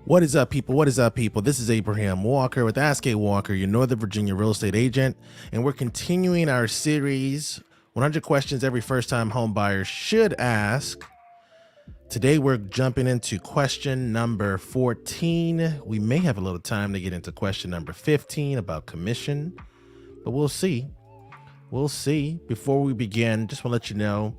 What is up, people? What is up, people? This is Abraham Walker with Ask A Walker, your Northern Virginia real estate agent, and we're continuing our series, 100 questions every first-time home buyer should ask. Today, we're jumping into question number 14. We may have a little time to get into question number 15 about commission, but we'll see. We'll see. Before we begin, just want to let you know,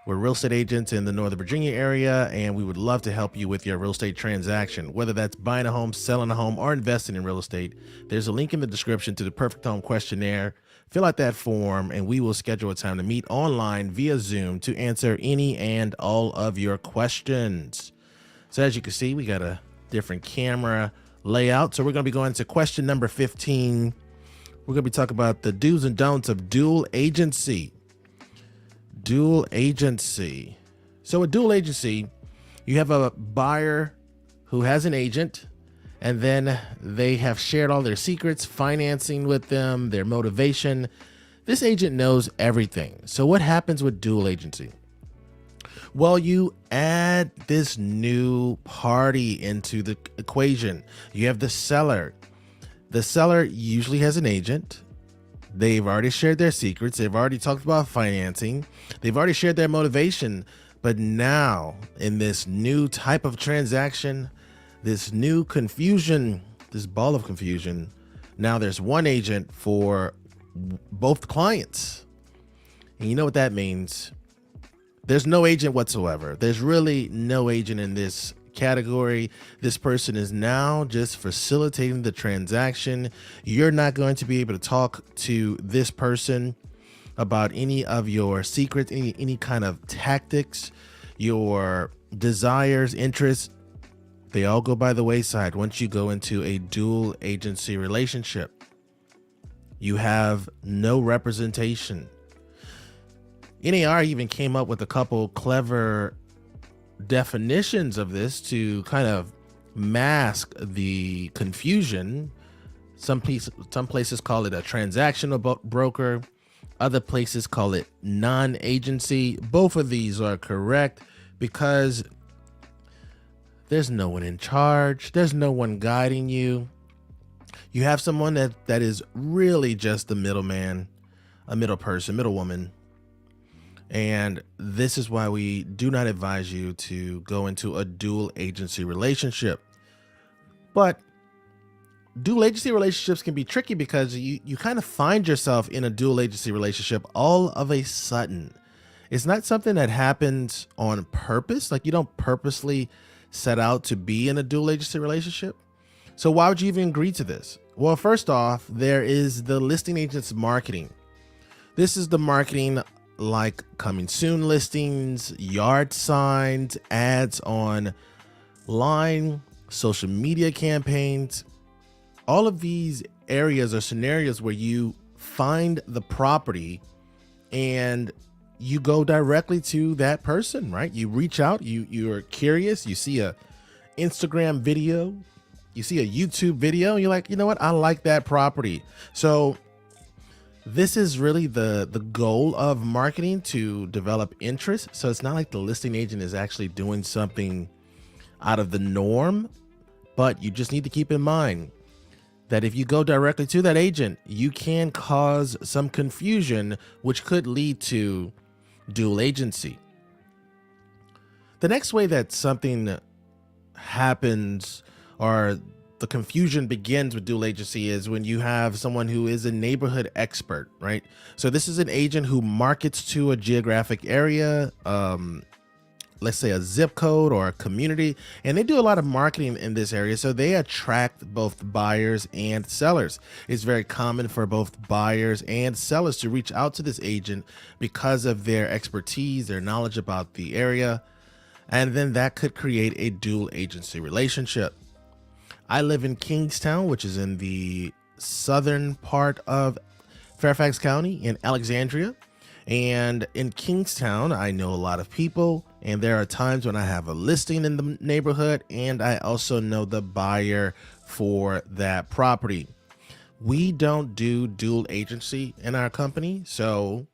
we're real estate agents in the Northern Virginia area, and we would love to help you with your real estate transaction, whether that's buying a home, selling a home, or investing in real estate. There's a link in the description to the Perfect Home Questionnaire. Fill out that form, and we will schedule a time to meet online via Zoom to answer any and all of your questions. So as you can see, we got a different camera layout. So we're going to be going to question number 15. We're going to be talking about the do's and don'ts of dual agency. Dual agency. So a dual agency, you have a buyer who has an agent, and then they have shared all their secrets, financing with them, their motivation. This agent knows everything. So what happens with dual agency? Well, you add this new party into the equation. You have the seller. The seller usually has an agent. They've already shared their secrets. They've already talked about financing. They've already shared their motivation. But now, in this new type of transaction, this new confusion, this ball of confusion, now there's one agent for both clients. And you know what that means? There's no agent whatsoever. There's really no agent in this category. This person is now just facilitating the transaction. You're not going to be able to talk to this person about any of your secrets, any kind of tactics, your desires, interests. They all go by the wayside once you go into a dual agency relationship. You have no representation. NAR even came up with a couple clever definitions of this to kind of mask the confusion. Some places call it a transactional broker. Other places call it non-agency. Both of these are correct because there's no one in charge. There's no one guiding you. You have someone that is really just the middleman, a middle person, middle woman. And this is why we do not advise you to go into a dual agency relationship. But dual agency relationships can be tricky because you kind of find yourself in a dual agency relationship all of a sudden. It's not something that happens on purpose. Like, you don't purposely set out to be in a dual agency relationship. So why would you even agree to this? Well, first off, there is the listing agent's marketing. This is the marketing like coming soon listings, yard signs, ads online, social media campaigns. All of these areas are scenarios where you find the property and you go directly to that person, right? You reach out, you're curious, you see a Instagram video, you see a YouTube video, and you're like, you know what? I like that property. So this is really the goal of marketing, to develop interest. So it's not like the listing agent is actually doing something out of the norm, but you just need to keep in mind that if you go directly to that agent, you can cause some confusion, which could lead to dual agency. The next way that something happens, or the confusion begins with dual agency, is when you have someone who is a neighborhood expert, right? So this is an agent who markets to a geographic area, let's say a zip code or a community, and they do a lot of marketing in this area. So they attract both buyers and sellers. It's very common for both buyers and sellers to reach out to this agent because of their expertise, their knowledge about the area, and then that could create a dual agency relationship. I live in Kingstowne, which is in the southern part of Fairfax County in Alexandria. And in Kingstowne, I know a lot of people, and there are times when I have a listing in the neighborhood, and I also know the buyer for that property. We don't do dual agency in our company, so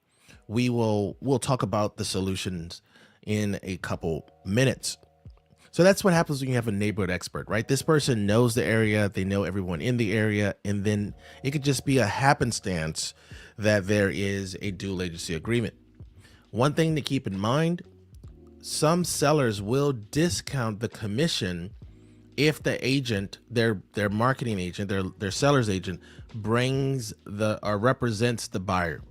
we'll talk about the solutions in a couple minutes. So that's what happens when you have a neighborhood expert, right? This person knows the area, they know everyone in the area, and then it could just be a happenstance that there is a dual agency agreement. One thing to keep in mind, some sellers will discount the commission if the agent, their marketing agent, their seller's agent brings the or represents the buyer.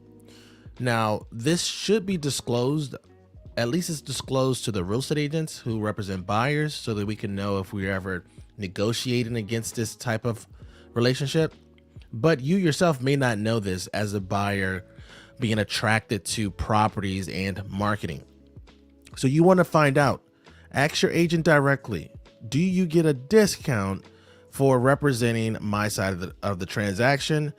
Now, this should be disclosed. At least it's disclosed to the real estate agents who represent buyers so that we can know if we're ever negotiating against this type of relationship. But you yourself may not know this as a buyer being attracted to properties and marketing. So you want to find out. Ask your agent directly. Do you get a discount for representing my side of the transaction?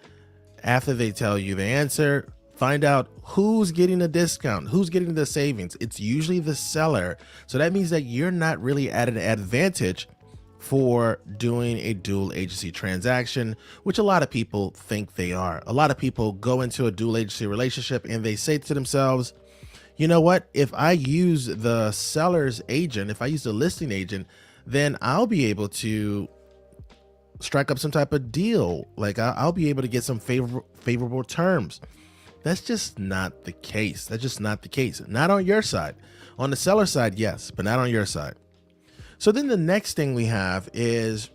After they tell you the answer, find out who's getting a discount, who's getting the savings. It's usually the seller. So that means that you're not really at an advantage for doing a dual agency transaction, which a lot of people think they are. A lot of people go into a dual agency relationship and they say to themselves, you know what, if I use the seller's agent, if I use the listing agent, then I'll be able to strike up some type of deal. Like I'll be able to get some favorable terms. That's just not the case. That's just not the case. Not on your side. On the seller side, yes, but not on your side. So then the next thing we have is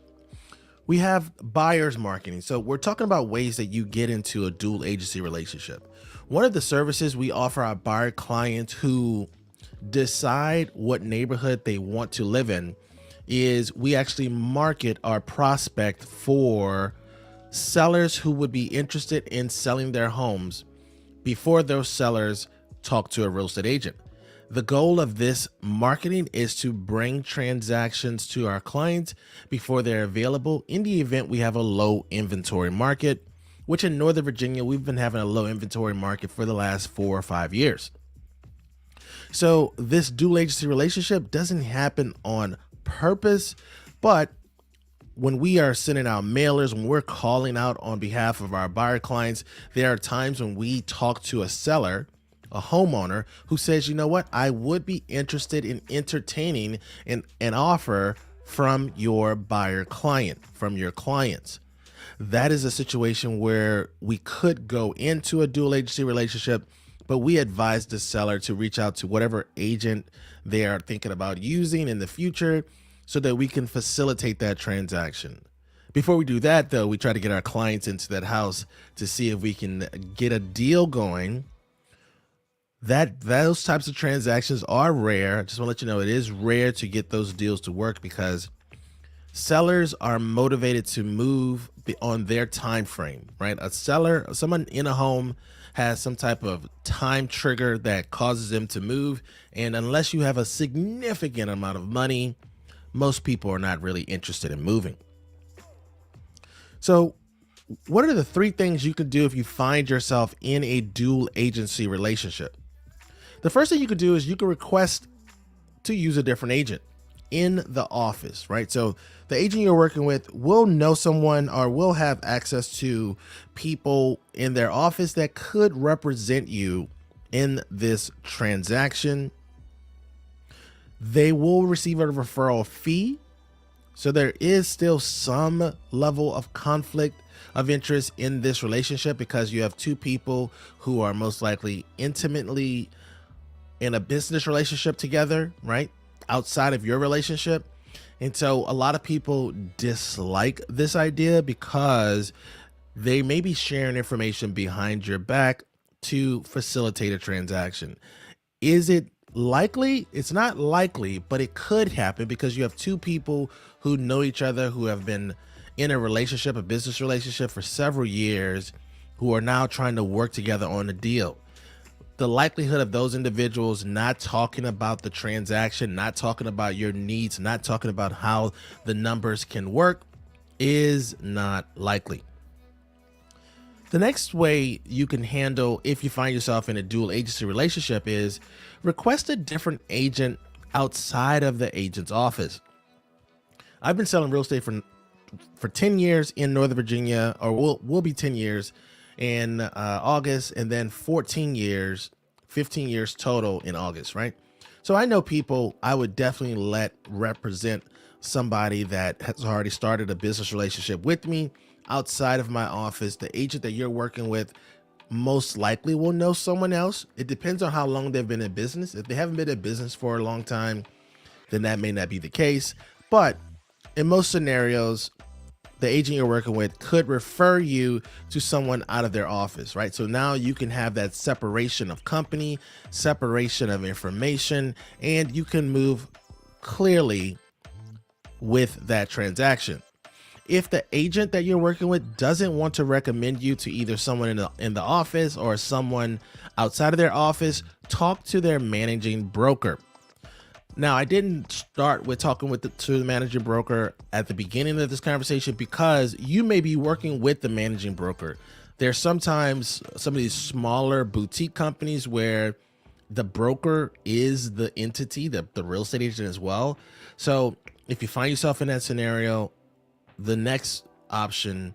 we have buyer's marketing. So we're talking about ways that you get into a dual agency relationship. One of the services we offer our buyer clients who decide what neighborhood they want to live in is we actually market our prospect for sellers who would be interested in selling their homes before those sellers talk to a real estate agent. The goal of this marketing is to bring transactions to our clients before they're available in the event we have a low inventory market, which in Northern Virginia, we've been having a low inventory market for the last 4 or 5 years. So this dual agency relationship doesn't happen on purpose, but when we are sending out mailers, when we're calling out on behalf of our buyer clients, there are times when we talk to a seller, a homeowner who says, you know what, I would be interested in entertaining an offer from your buyer client, from your clients. That is a situation where we could go into a dual agency relationship, but we advise the seller to reach out to whatever agent they are thinking about using in the future so that we can facilitate that transaction. Before we do that, though, we try to get our clients into that house to see if we can get a deal going. Those types of transactions are rare. I just want to let you know it is rare to get those deals to work because sellers are motivated to move on their time frame, right? A seller, someone in a home has some type of time trigger that causes them to move. And unless you have a significant amount of money, most people are not really interested in moving. So what are the 3 things you can do if you find yourself in a dual agency relationship? The first thing you could do is you can request to use a different agent in the office, right? So the agent you're working with will know someone or will have access to people in their office that could represent you in this transaction. They will receive a referral fee. So there is still some level of conflict of interest in this relationship because you have 2 people who are most likely intimately in a business relationship together, right? Outside of your relationship. And so a lot of people dislike this idea because they may be sharing information behind your back to facilitate a transaction. Is it likely? It's not likely, but it could happen because you have 2 people who know each other, who have been in a relationship, a business relationship for several years, who are now trying to work together on a deal. The likelihood of those individuals not talking about the transaction, not talking about your needs, not talking about how the numbers can work is not likely. The next way you can handle if you find yourself in a dual agency relationship is request a different agent outside of the agent's office. I've been selling real estate for 10 years in Northern Virginia, or will be 10 years in August, and then 15 years total in August, right? So I know people I would definitely let represent somebody that has already started a business relationship with me outside of my office. The agent that you're working with most likely will know someone else. It depends on how long they've been in business. If they haven't been in business for a long time, then that may not be the case. But in most scenarios, the agent you're working with could refer you to someone out of their office, right? So now you can have that separation of company, separation of information, and you can move clearly with that transaction. If the agent that you're working with doesn't want to recommend you to either someone in the office or someone outside of their office, talk to their managing broker. Now, I didn't start with talking to the managing broker at the beginning of this conversation because you may be working with the managing broker. There's sometimes some of these smaller boutique companies where the broker is the entity, the real estate agent as well. So if you find yourself in that scenario, the next option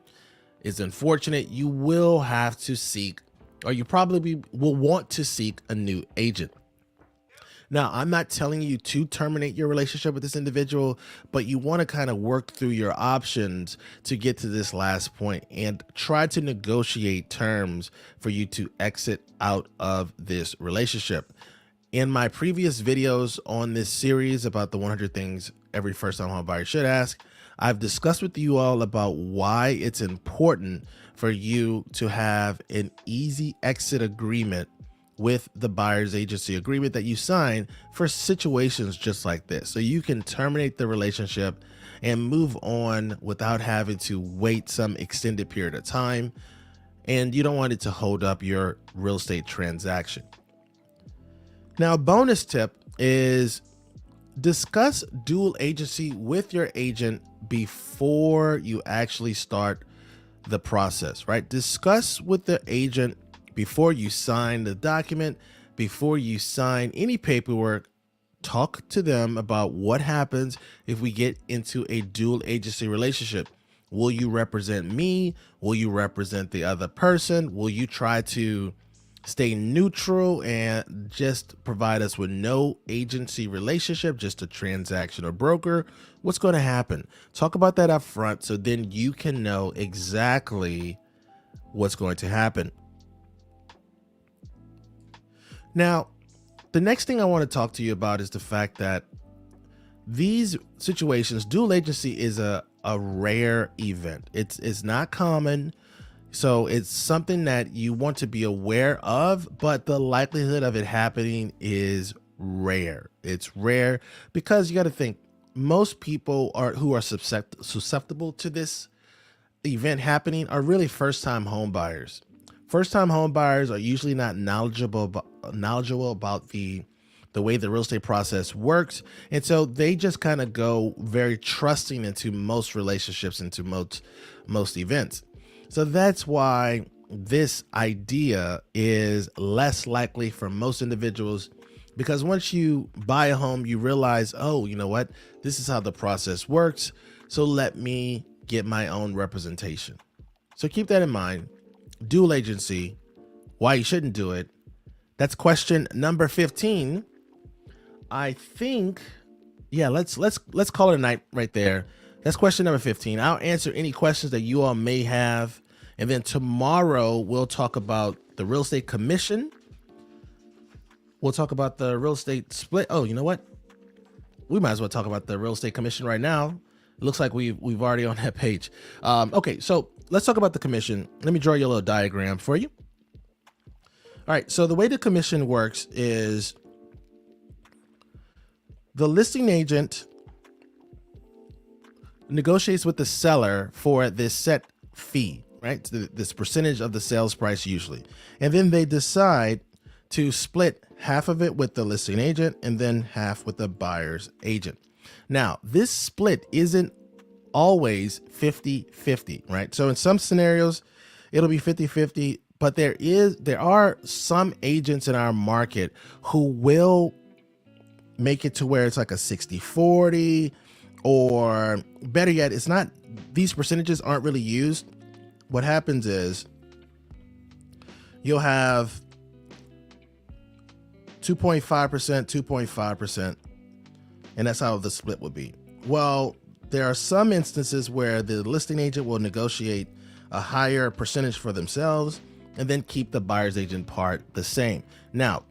is unfortunate. You will have to seek, or you probably will want to seek, a new agent. Now, I'm not telling you to terminate your relationship with this individual, but you want to kind of work through your options to get to this last point and try to negotiate terms for you to exit out of this relationship. In my previous videos on this series about the 100 things every first-time home buyer should ask, I've discussed with you all about why it's important for you to have an easy exit agreement with the buyer's agency, agreement that you sign for situations just like this. So you can terminate the relationship and move on without having to wait some extended period of time. And you don't want it to hold up your real estate transaction. Now, a bonus tip is discuss dual agency with your agent before you actually start the process, right? Discuss with the agent before you sign the document, before you sign any paperwork. Talk to them about what happens if we get into a dual agency relationship. Will you represent me? Will you represent the other person? Will you try to stay neutral and just provide us with no agency relationship, just a transaction or broker? What's going to happen? Talk about that up front so then you can know exactly what's going to happen. Now, the next thing I want to talk to you about is the fact that these situations, dual agency is a rare event. It's not common. So it's something that you want to be aware of, but the likelihood of it happening is rare. It's rare because you got to think most people who are susceptible to this event happening are really first-time home buyers. First-time home buyers are usually not knowledgeable about the way the real estate process works. And so they just kind of go very trusting into most relationships, into most events. So that's why this idea is less likely for most individuals, because once you buy a home, you realize, oh, you know what? This is how the process works. So let me get my own representation. So keep that in mind. Dual agency, why you shouldn't do it. That's question number 15. I think, yeah, let's call it a night right there. That's question number 15. I'll answer any questions that you all may have. And then tomorrow we'll talk about the real estate commission. We'll talk about the real estate split. Oh, you know what? We might as well talk about the real estate commission right now. It looks like we've already on that page. Okay, so let's talk about the commission. Let me draw you a little diagram for you. All right, so the way the commission works is the listing agent negotiates with the seller for this set fee, right? This percentage of the sales price usually. And then they decide to split half of it with the listing agent and then half with the buyer's agent. Now, this split isn't always 50-50, right? So in some scenarios, it'll be 50-50, but there are some agents in our market who will make it to where it's like a 60-40, or better yet, it's not, these percentages aren't really used. What happens is you'll have 2.5%, 2.5%, and that's how the split would be. Well, there are some instances where the listing agent will negotiate a higher percentage for themselves and then keep the buyer's agent part the same. Now,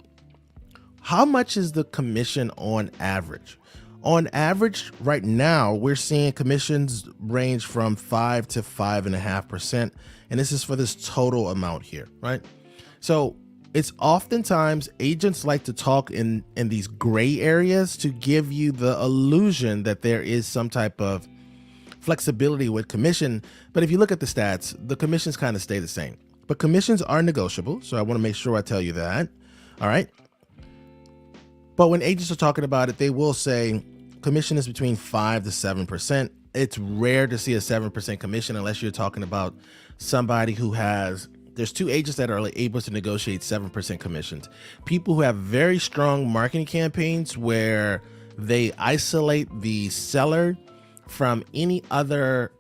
how much is the commission on average? On average, right now, we're seeing commissions range from 5 to 5.5%. And this is for this total amount here, right? So it's oftentimes agents like to talk in these gray areas to give you the illusion that there is some type of flexibility with commission. But if you look at the stats, the commissions kind of stay the same. But commissions are negotiable. So I want to make sure I tell you that. All right. But when agents are talking about it, they will say commission is between 5 to 7%. It's rare to see a 7% commission unless you're talking about somebody who has, there's two agents that are able to negotiate 7% commissions. People who have very strong marketing campaigns where they isolate the seller from any other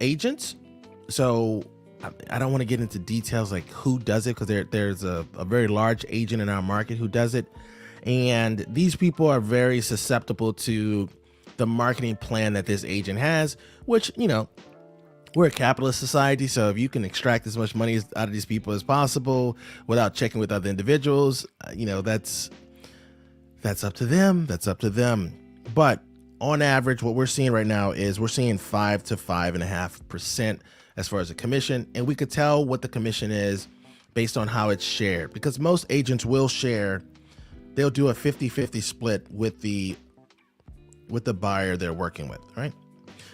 agents. So I don't want to get into details like who does it, because there's a very large agent in our market who does it. And these people are very susceptible to the marketing plan that this agent has, which, you know, we're a capitalist society. So if you can extract as much money out of these people as possible without checking with other individuals, you know, that's up to them. That's up to them. But on average, what we're seeing right now is we're seeing 5 to 5.5% as far as the commission. And we could tell what the commission is based on how it's shared, because most agents will share. They'll do a 50-50 split with the buyer they're working with, right?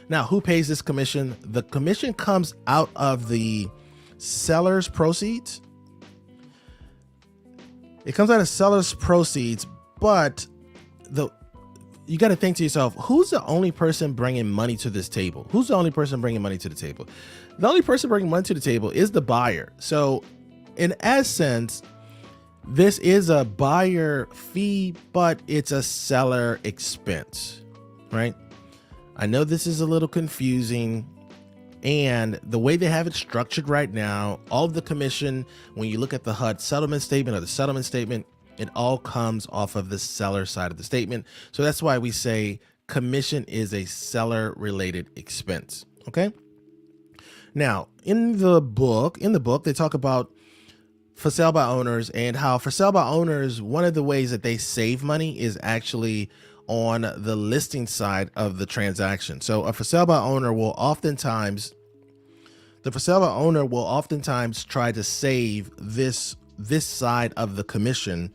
Now, who pays this commission? The commission comes out of the seller's proceeds. It comes out of seller's proceeds, but you got to think to yourself, who's the only person bringing money to this table? Who's the only person bringing money to the table? The only person bringing money to the table is the buyer. So in essence, this is a buyer fee, but it's a seller expense, right? I know this is a little confusing, and the way they have it structured right now, all of the commission, when you look at the HUD settlement statement or the settlement statement, it all comes off of the seller side of the statement. So that's why we say commission is a seller related expense. Okay. Now in the book, they talk about for sale by owners, and how for sale by owners, one of the ways that they save money is actually on the listing side of the transaction. So a for sale by owner will oftentimes, try to save this side of the commission,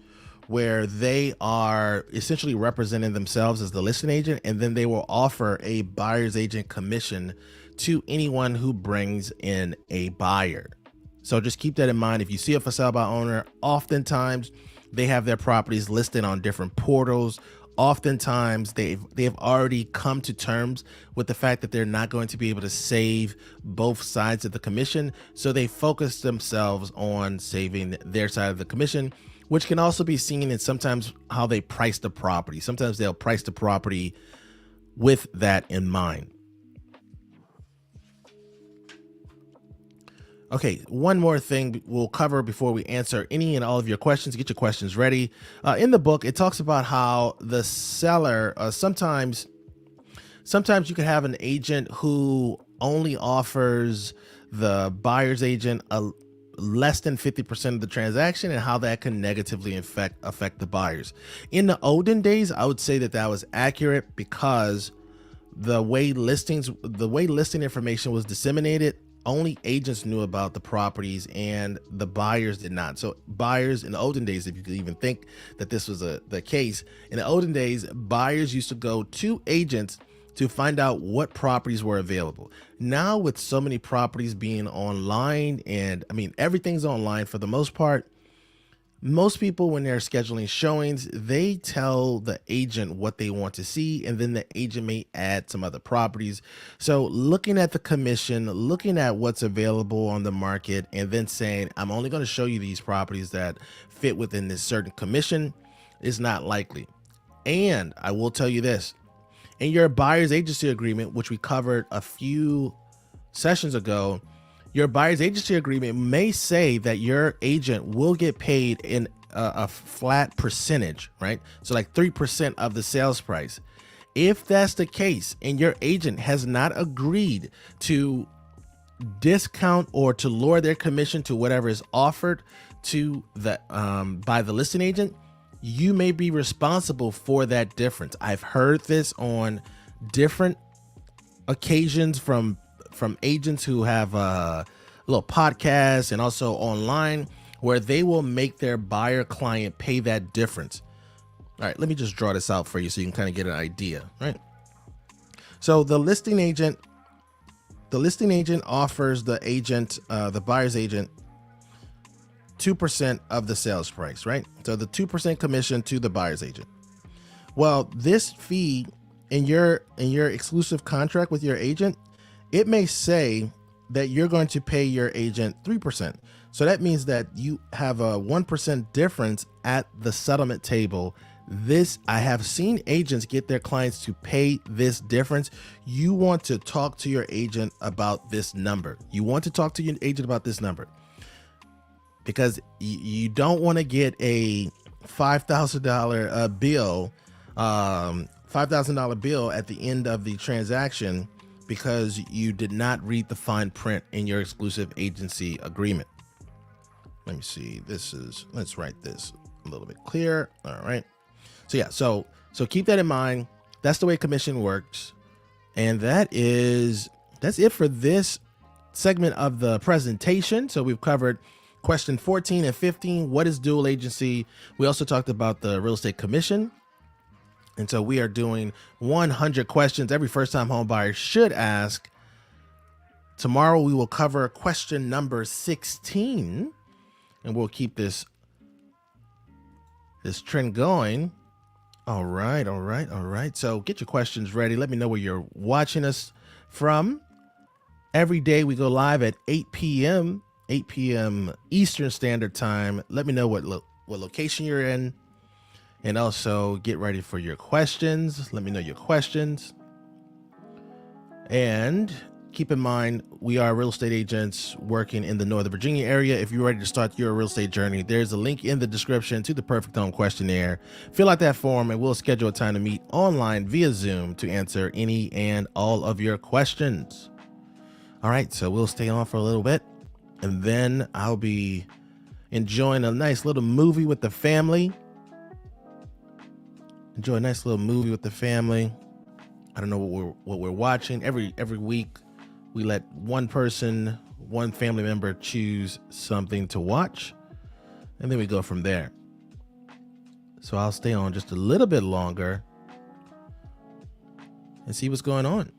where they are essentially representing themselves as the listing agent, and then they will offer a buyer's agent commission to anyone who brings in a buyer. So just keep that in mind. If you see a for sale by owner, oftentimes they have their properties listed on different portals. Oftentimes they have already come to terms with the fact that they're not going to be able to save both sides of the commission. So they focus themselves on saving their side of the commission, which can also be seen in sometimes how they price the property. Sometimes they'll price the property with that in mind. Okay, one more thing we'll cover before we answer any and all of your questions. Get your questions ready. In the book, it talks about how the seller, sometimes you can have an agent who only offers the buyer's agent a less than 50% of the transaction, and how that can negatively affect the buyers. In the olden days, I would say that was accurate, because the way listing information was disseminated, only agents knew about the properties and the buyers did not. So buyers in the olden days, if you could even think that this was the case, in the olden days, buyers used to go to agents to find out what properties were available. Now, with so many properties being online, and I mean, everything's online for the most part, most people, when they're scheduling showings, they tell the agent what they want to see, and then the agent may add some other properties. So looking at the commission, looking at what's available on the market, and then saying, I'm only going to show you these properties that fit within this certain commission, is not likely. And I will tell you this, in your buyer's agency agreement, which we covered a few sessions ago, your buyer's agency agreement may say that your agent will get paid in a flat percentage, right? So like 3% of the sales price. If that's the case and your agent has not agreed to discount or to lower their commission to whatever is offered to the by the listing agent, you may be responsible for that difference. I've heard this on different occasions from agents who have a little podcast and also online, where they will make their buyer client pay that difference. All right, let me just draw this out for you so you can kind of get an idea, right? So the listing agent offers the agent, the buyer's agent, 2% of the sales price, right? So the 2% commission to the buyer's agent. Well, this fee in your exclusive contract with your agent, it may say that you're going to pay your agent 3%. So that means that you have a 1% difference at the settlement table. This, I have seen agents get their clients to pay this difference. You want to talk to your agent about this number. You want to talk to your agent about this number, because you don't want to get a $5,000 bill, $5,000 bill at the end of the transaction because you did not read the fine print in your exclusive agency agreement. Let me see. Let's write this a little bit clearer. All right. So yeah, so keep that in mind. That's the way commission works. And that's it for this segment of the presentation. So we've covered question 14 and 15. What is dual agency? We also talked about the real estate commission. And so we are doing 100 questions every first-time home buyer should ask. Tomorrow we will cover question number 16, and we'll keep this trend going. All right. So get your questions ready. Let me know where you're watching us from. Every day we go live at 8 p.m. Eastern Standard Time. Let me know what location you're in. And also get ready for your questions. Let me know your questions. And keep in mind, we are real estate agents working in the Northern Virginia area. If you're ready to start your real estate journey, there's a link in the description to the Perfect Home questionnaire. Fill out that form and we'll schedule a time to meet online via Zoom to answer any and all of your questions. All right, so we'll stay on for a little bit, and then I'll be enjoying a nice little movie with the family. Enjoy a nice little movie with the family. I don't know what we're watching. Every week we let one family member choose something to watch, and then we go from there. So I'll stay on just a little bit longer and see what's going on.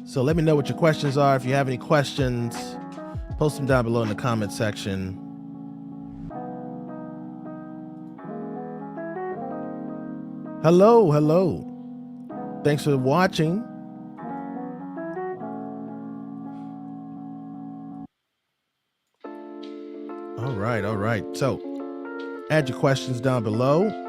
So let me know what your questions are. If you have any questions, post them down below in the comment section. Hello. Thanks for watching. All right. So add your questions down below.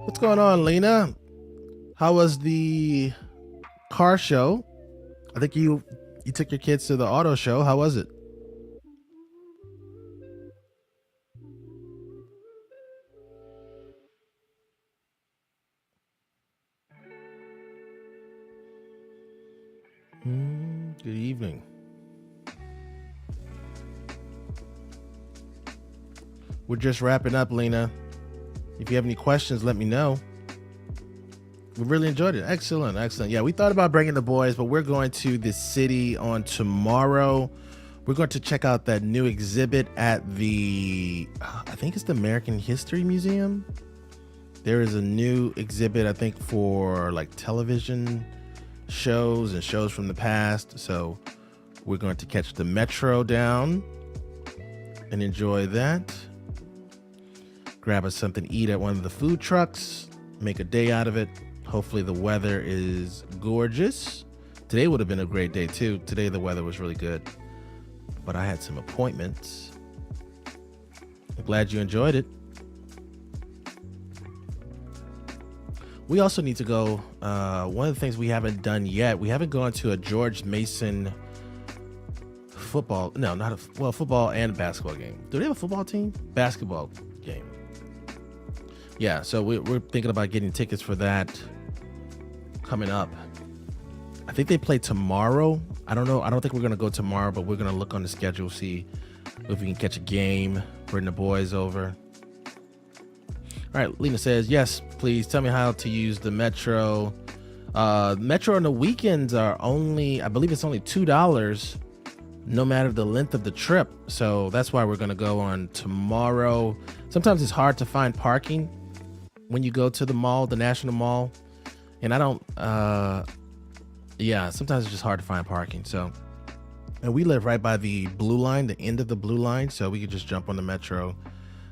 What's going on, Lena? How was the car show? I think you took your kids to the auto show. How was it? Good evening. We're just wrapping up, Lena. If you have any questions, let me know. We really enjoyed it. Excellent, excellent. Yeah, we thought about bringing the boys, but we're going to the city on tomorrow. We're going to check out that new exhibit at the, I think it's the American History Museum. There is a new exhibit, I think, for like television shows and shows from the past. So we're going to catch the metro down and enjoy that. Grab us something to eat at one of the food trucks, make a day out of it. Hopefully the weather is gorgeous. Today would have been a great day too. Today the weather was really good, but I had some appointments. I'm glad you enjoyed it. We also need to go, one of the things we haven't done yet, we haven't gone to a George Mason football, no, not a, well, football and basketball game. Do they have a football team? Basketball game. Yeah, so we're thinking about getting tickets for that coming up. I think they play tomorrow. I don't know. I don't think we're going to go tomorrow, but we're going to look on the schedule, see if we can catch a game, bring the boys over. All right, Lena says, yes, please tell me how to use the metro. Metro on the weekends are only, I believe it's only $2, no matter the length of the trip. So that's why we're going to go on tomorrow. Sometimes it's hard to find parking when you go to the mall, the National Mall. And I don't, yeah, sometimes it's just hard to find parking. So, and we live right by the blue line, the end of the blue line. So we could just jump on the metro.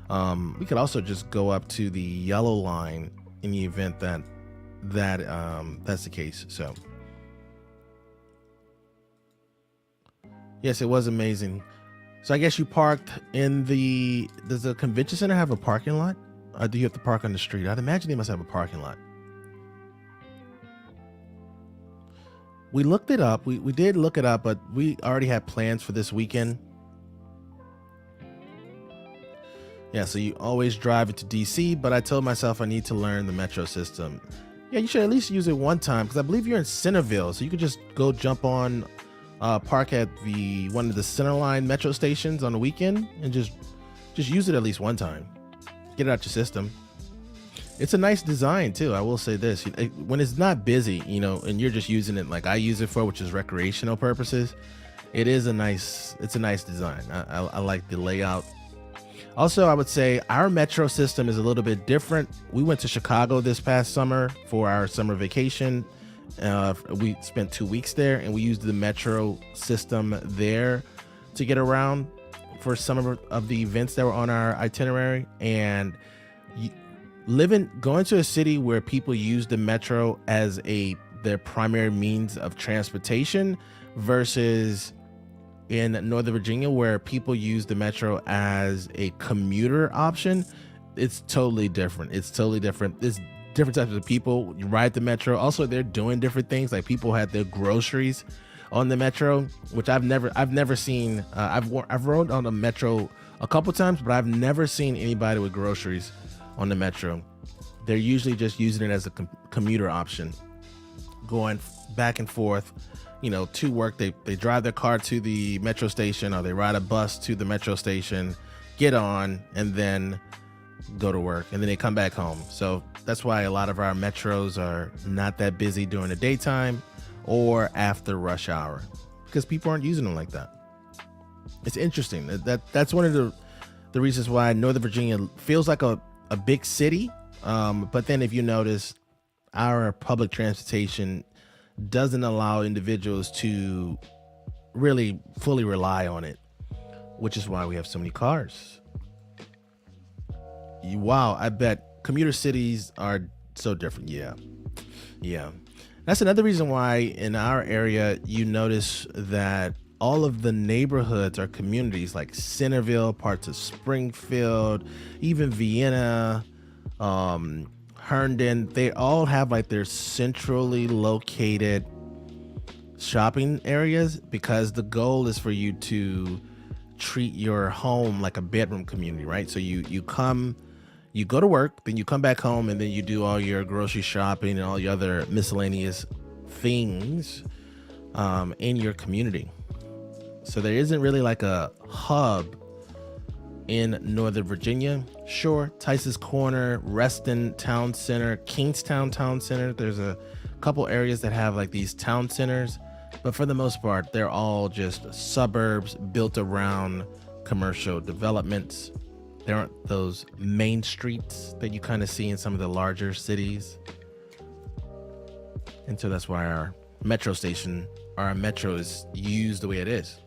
We could also just go up to the yellow line in the event that that's the case. So yes, it was amazing. So I guess you parked in does the convention center have a parking lot? Or do you have to park on the street? I'd imagine they must have a parking lot. We looked it up. We did look it up, but we already had plans for this weekend. Yeah, so you always drive into DC, but I told myself I need to learn the metro system. Yeah, you should at least use it one time, because I believe you're in Centerville, so you could just go jump on, park at one of the Centerline metro stations on the weekend and just use it at least one time. Get it out your system. It's a nice design too. I will say this, when it's not busy, and you're just using it like I use it for, which is recreational purposes, it's a nice design. I like the layout. Also, I would say our metro system is a little bit different. We went to Chicago this past summer for our summer vacation. We spent 2 weeks there, and we used the metro system there to get around for some of the events that were on our itinerary. And going to a city where people use the metro as their primary means of transportation versus in Northern Virginia where people use the metro as a commuter option, it's totally different. It's different types of people. You ride the metro. Also, they're doing different things. Like people had their groceries on the metro, which I've never seen. I've rode on the metro a couple times, but I've never seen anybody with groceries on the metro. They're usually just using it as a commuter option, going back and forth, to work. They drive their car to the metro station, or they ride a bus to the metro station, get on, and then go to work, and then they come back home. So that's why a lot of our metros are not that busy during the daytime or after rush hour, because people aren't using them like that. It's interesting. That's one of the reasons why Northern Virginia feels like a big city. But then if you notice, our public transportation doesn't allow individuals to really fully rely on it, which is why we have so many cars. Wow, I bet commuter cities are so different. Yeah. That's another reason why in our area you notice that all of the neighborhoods are communities, like Centerville, parts of Springfield, even Vienna, Herndon, they all have like their centrally located shopping areas, because the goal is for you to treat your home like a bedroom community, right? So you go to work, then you come back home, and then you do all your grocery shopping and all your other miscellaneous things in your community. So there isn't really like a hub in Northern Virginia. Sure, Tice's Corner, Reston Town Center, Kingstowne Town Center. There's a couple areas that have like these town centers, but for the most part, they're all just suburbs built around commercial developments. There aren't those main streets that you kind of see in some of the larger cities. And so that's why our metro is used the way it is.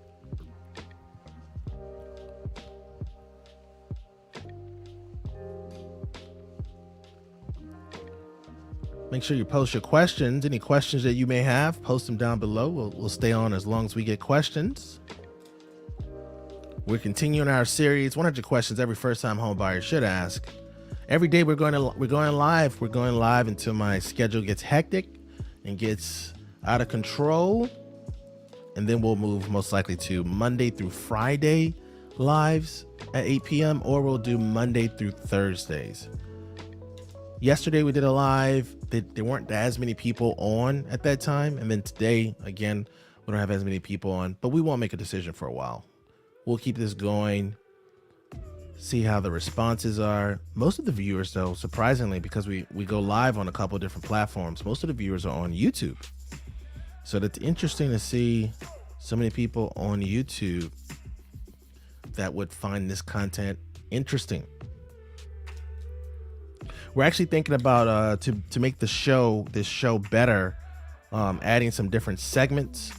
Make sure you post your questions. Any questions that you may have, post them down below. We'll stay on as long as we get questions. We're continuing our series, 100 questions every first-time home buyer should ask. Every day we're going live. We're going live until my schedule gets hectic and gets out of control. And then we'll move most likely to Monday through Friday lives at 8 p.m. or we'll do Monday through Thursdays. Yesterday we did a live. There weren't as many people on at that time. And then today, again, we don't have as many people on, but we won't make a decision for a while. We'll keep this going, see how the responses are. Most of the viewers, though, surprisingly, because we go live on a couple of different platforms, most of the viewers are on YouTube. So that's interesting to see so many people on YouTube that would find this content interesting. We're actually thinking about to make this show better, adding some different segments.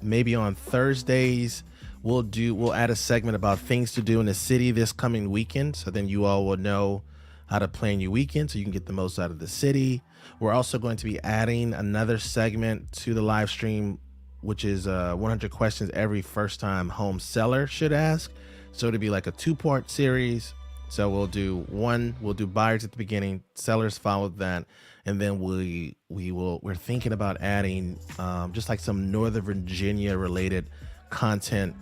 Maybe on Thursdays we'll add a segment about things to do in the city this coming weekend, so then you all will know how to plan your weekend so you can get the most out of the city. We're also going to be adding another segment to the live stream, which is 100 questions every first-time home seller should ask. So it'll be like a two-part series. So we'll do buyers at the beginning, sellers follow that, and then we're thinking about adding just like some Northern Virginia related content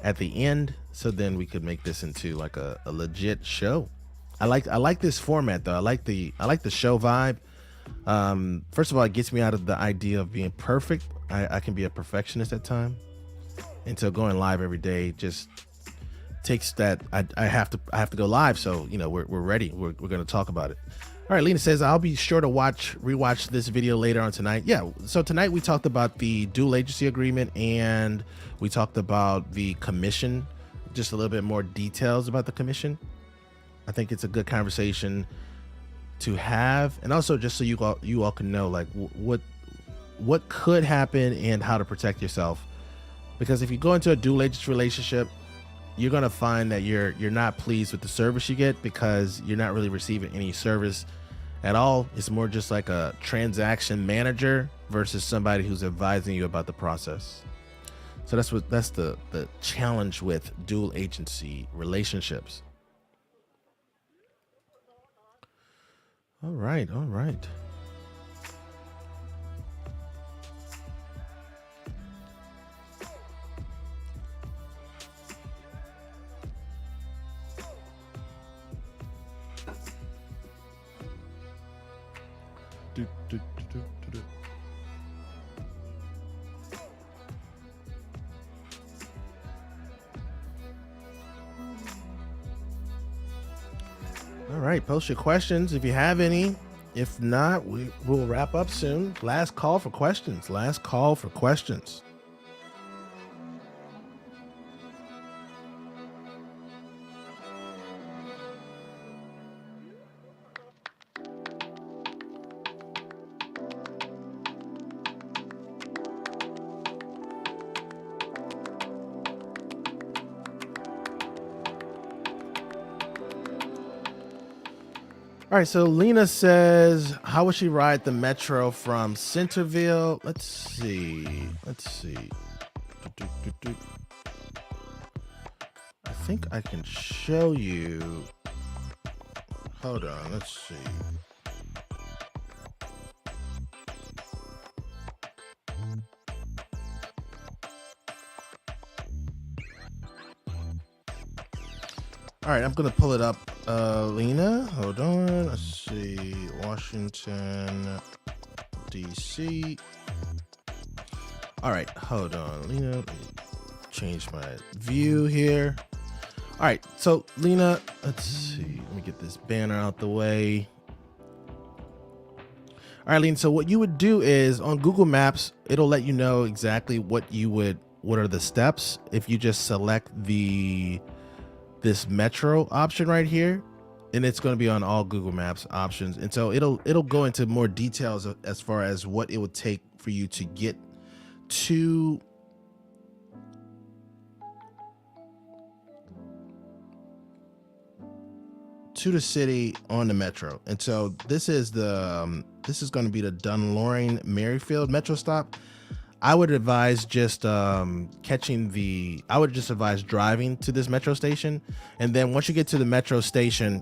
at the end, so then we could make this into like a legit show. I like this format though. I like the show vibe. First of all, it gets me out of the idea of being perfect. I can be a perfectionist at times, and so going live every day just takes that. I have to go live, so we're ready. We're going to talk about it. All right, Lena says I'll be sure to rewatch this video later on tonight. Yeah, so tonight we talked about the dual agency agreement and we talked about the commission, just a little bit more details about the commission. I think it's a good conversation to have, and also just so you all can know like what could happen and how to protect yourself. Because if you go into a dual agency relationship, you're going to find that you're not pleased with the service you get, because you're not really receiving any service at all. It's more just like a transaction manager versus somebody who's advising you about the process. So that's the challenge with dual agency relationships. All right. All right, post your questions if you have any. If not, we'll wrap up soon. Last call for questions. All right, so Lena says, how would she ride the metro from Centerville? Let's see. I think I can show you hold on, let's see. All right, I'm gonna pull it up. Lena, hold on. Let's see. Washington, DC. All right, hold on, Lena. Let me change my view here. All right, so Lena, let's see. Let me get this banner out the way. All right, Lena. So what you would do is on Google Maps, it'll let you know exactly what are the steps if you just select this metro option right here, and it's going to be on all Google Maps options. And so it'll go into more details as far as what it would take for you to get to the city on the metro. And so this is going to be the Dunloring Merrifield metro stop. I would advise just driving to this metro station. And then once you get to the metro station,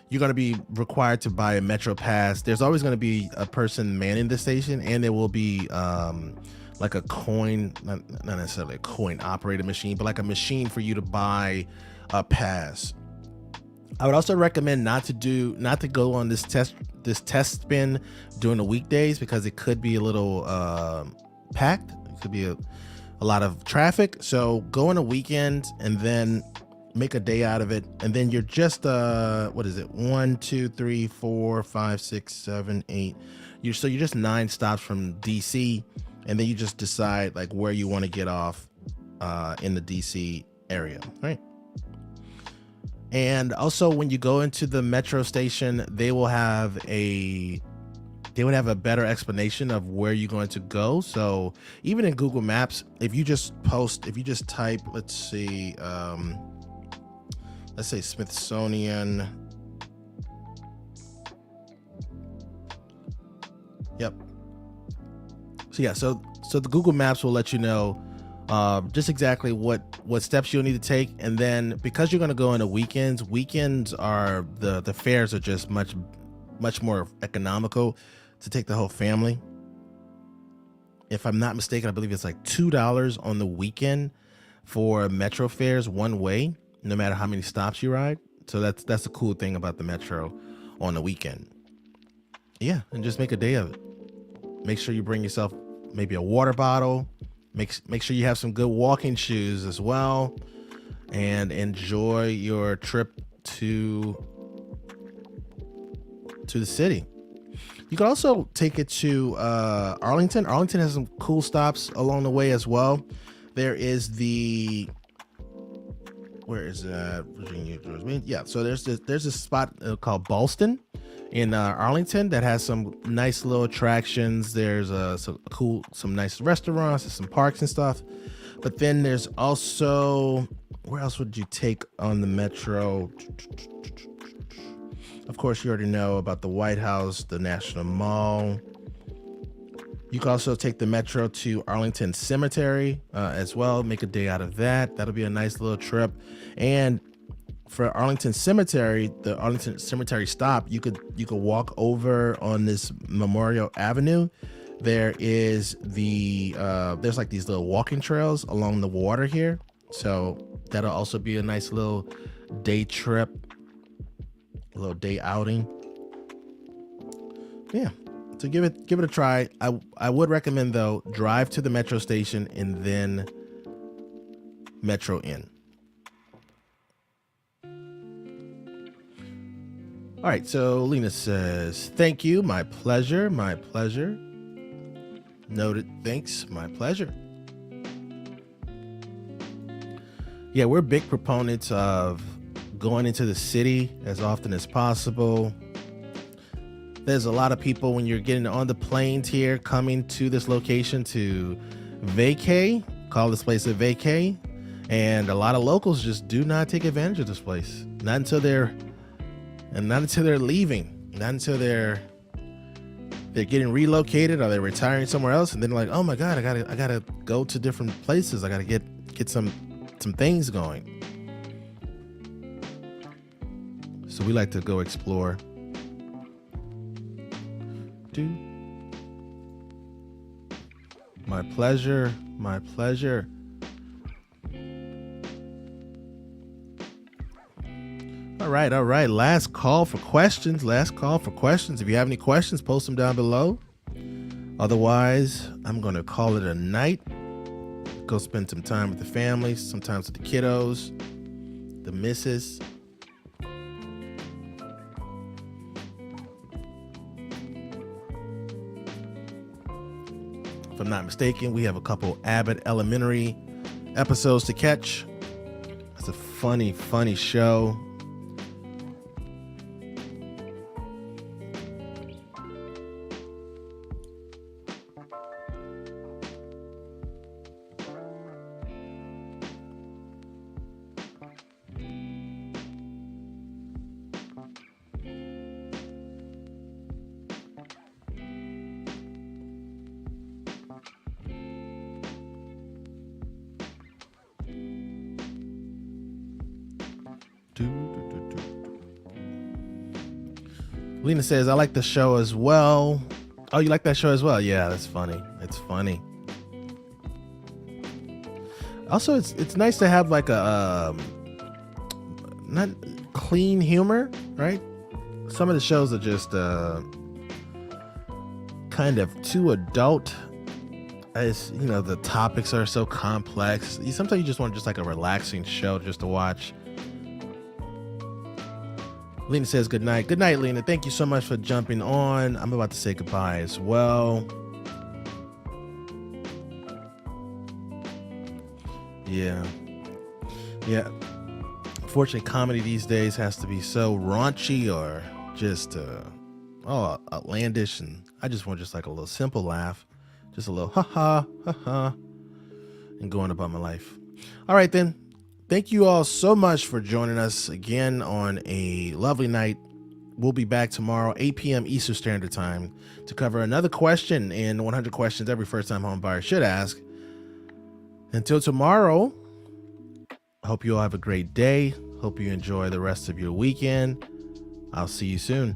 you're going to be required to buy a metro pass. There's always going to be a person manning the station, and there will be like a coin, not necessarily a coin operated machine, but like a machine for you to buy a pass. I would also recommend not to go on this test spin during the weekdays, because it could be a little packed. It could be a lot of traffic. So go on a weekend and then make a day out of it. And then you're just what is it? 1, 2, 3, 4, 5, 6, 7, 8. You're just 9 stops from DC, and then you just decide like where you want to get off in the DC area, right? And also, when you go into the metro station, they will have a better explanation of where you're going to go. So even in Google Maps, if you just type, let's say Smithsonian. Yep. So yeah, so the Google Maps will let you know just exactly what steps you'll need to take. And then because you're going to go into weekends are the fares are just much more economical to take the whole family. If I'm not mistaken, I believe it's like $2 on the weekend for metro fares one way, no matter how many stops you ride. So that's the cool thing about the metro on the weekend. Yeah, and just make a day of it. Make sure you bring yourself maybe a water bottle. Make sure you have some good walking shoes as well, and enjoy your trip to the city. You can also take it to Arlington. Arlington has some cool stops along the way as well. There is where is that? Virginia. Yeah. So there's a spot called Ballston in Arlington that has some nice little attractions. There's some nice restaurants, some parks and stuff. But then there's also, where else would you take on the metro? Of course, you already know about the White House, the National Mall. You can also take the metro to Arlington Cemetery as well. Make a day out of that. That'll be a nice little trip. And for Arlington Cemetery, the Arlington Cemetery stop, you could walk over on this Memorial Avenue. There is there's like these little walking trails along the water here. So that'll also be a nice little day trip, a little day outing. Yeah. So give it a try. I would recommend though, drive to the metro station and then metro in. All right, so Lena says, thank you, my pleasure. Noted, thanks, my pleasure. Yeah, we're big proponents of going into the city as often as possible. There's a lot of people when you're getting on the planes here coming to this location to vacay, call this place a vacay, and a lot of locals just do not take advantage of this place. Not until they're leaving, not until they're getting relocated or they're retiring somewhere else, and then like, oh my God, I gotta go to different places. I gotta get some things going. So we like to go explore. My pleasure. My pleasure. All right. All right. Last call for questions. Last call for questions. If you have any questions, post them down below. Otherwise, I'm going to call it a night. Go spend some time with the family, sometimes with the kiddos, the missus. If I'm not mistaken, we have a couple Abbott Elementary episodes to catch. It's a funny, funny show. Lena says, I like the show as well. Oh, you like that show as well? Yeah, that's funny. It's funny. Also, it's nice to have like a not clean humor, right? Some of the shows are just kind of too adult. As you know, the topics are so complex. Sometimes you just want just like a relaxing show just to watch. Lena says good night. Good night, Lena. Thank you so much for jumping on. I'm about to say goodbye as well. Yeah. Unfortunately, comedy these days has to be so raunchy or just outlandish, and I just want just like a little simple laugh, just a little ha ha, and going about my life. All right then. Thank you all so much for joining us again on a lovely night. We'll be back tomorrow, 8 p.m. Eastern Standard Time, to cover another question in 100 questions every first-time home buyer should ask. Until tomorrow, I hope you all have a great day. Hope you enjoy the rest of your weekend. I'll see you soon.